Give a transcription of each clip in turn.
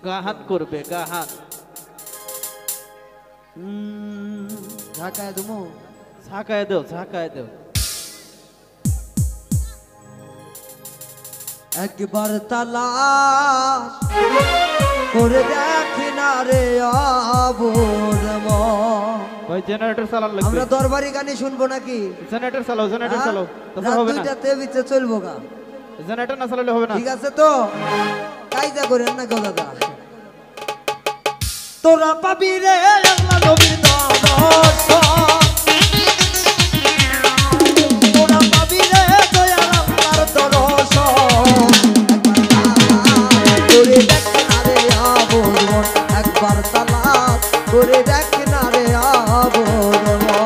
গাহাত করবে গাহাত ঝাঁকায় দেবো ঝাঁকায় দেও ঝাঁকায় দেও একবার তালাশ করে দেখি না রে আবুর মন। ভাই জেনারেটর চালান লাগবে আমরা দরবারি গানই শুনবো নাকি? জেনারেটর চালাও জেনারেটর চালাও তাছাড়া রাত হবে না দুইটাতে বিচে চলবো গা। জেনারেটর না চালালে হবে না ঠিক আছে তো কায়দা করেন না গো দাদা। তোরা পাবি রে আল্লাহ নবীর দর্শন, তোরা পাবি রে দয়াল আল্লাহর দর্শন। করে দেখ না রে আবুর মন, একবার তালাশ করে দেখ না রে আবুর মন।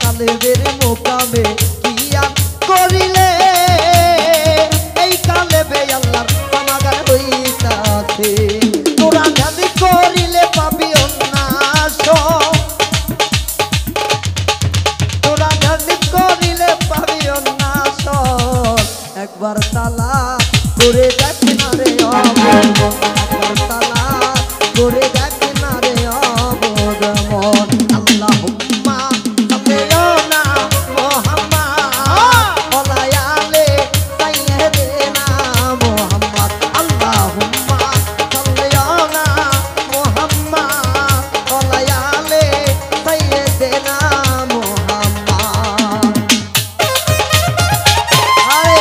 তালেবের মোকামে কিয়া করিলে এই কালেবে আল্লাহর সমাগার হইতাছে তোরা ধ্যান করিলে পাবি উন্নাস তোরা ধ্যান করিলে পাবি উন্নাস একবার তালা করে দেখ না রে অবোধ মন একবার তালাশ করে দেখ না রে অবোধ মন আল্লাহুম্মা সাল্লি আলা মুহাম্মাদ ওয়া আলি সাইয়্যিদিনা মুহাম্মদ আল্লাহুম্মা সাল্লি আলা মুহাম্মাদ ওয়া আলি সাইয়্যিদিনা মুহাম্মদ আরে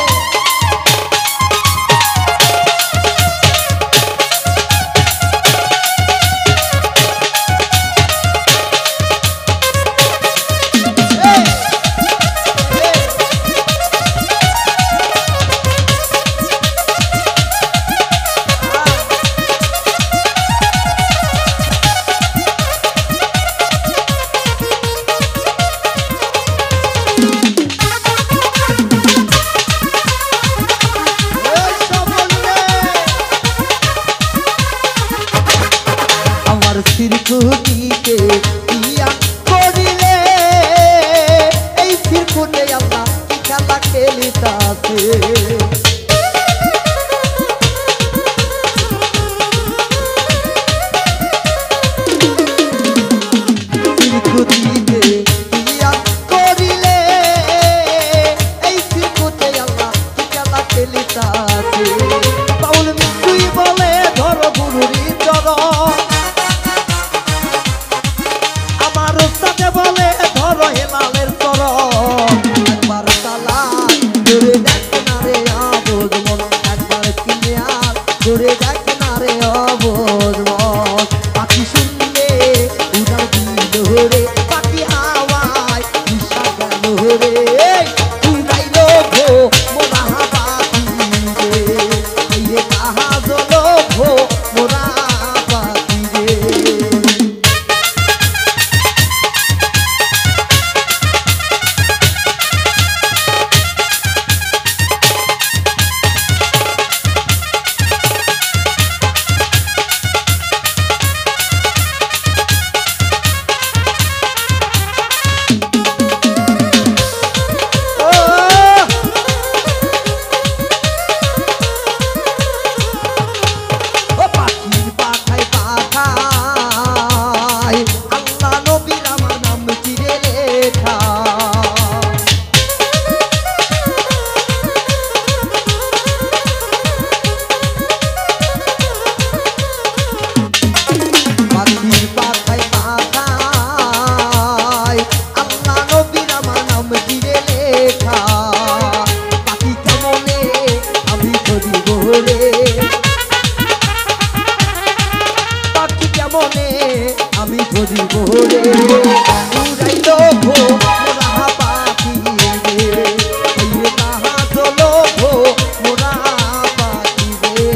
আমার সিরকুটিতে ইয়া করিলে এই সিরকুটে আল্লাহ কি খেলা খেলিতাছে সিরকুটিতে ইয়া করিলে এই সিরকুটে আল্লাহ কি খেলা খেলিতাছে বাউল মিশুই বলে ধর গুরুরি চরণ আমার উস্তাদে বলে ধরো হেলালের চরণ একবার তালাশ করে দেখ না রে অবোধ মন একবার কিনিয়ার করে দেখ না রে অবোধ মন পাখি শুনলে উড়াল দিল রে পাখি হাওয়ায় দিশা গেল রে উড়াইল ভো মোরা পাখি রে এই কাহা জল ভো মোরা পাখি রে ও পাখি পাখায় পাখায় আল্লাহ নবীর আমার নাম চিরে লেখা পাখি পাখায় পাখায় আল্লাহ নবীর আমার নাম চিরে লেখা পাখি কেমনে আমি ধরিব রে পাখি কেমনে আমি ধরিব রে উড়াইল ভো মোরা পাখি রে এই কাহা চল ভো মোরা পাখি রে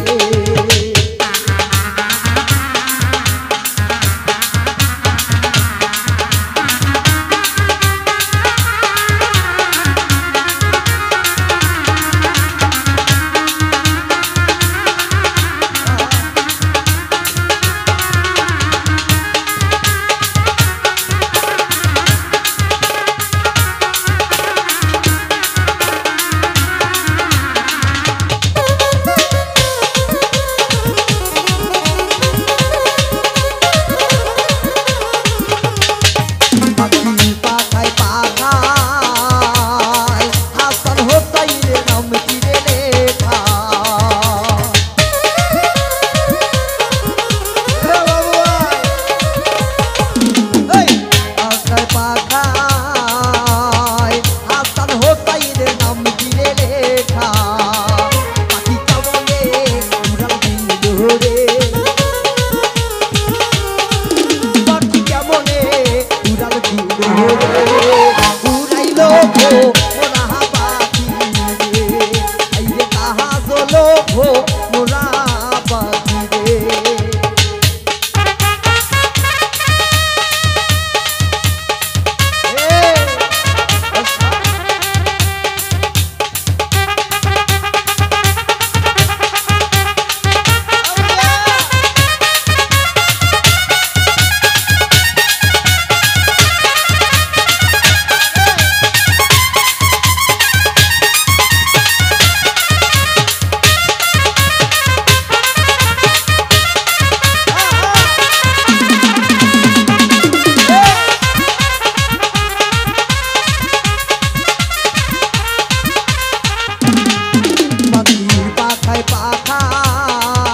পাখায় পাখায়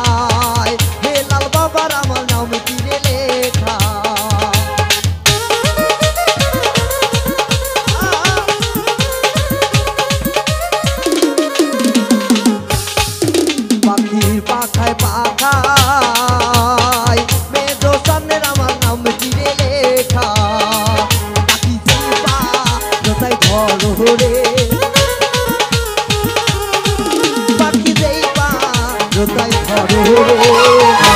হেলাল বাবার আমার নাম তীরে লেখা পাখির পাখায় পাখায় মেজো সামনের আমার নাম তীরে লেখা পাখি জিপা কোথায় ঘর রে পাখি দেই পা কোথায় ঘর রে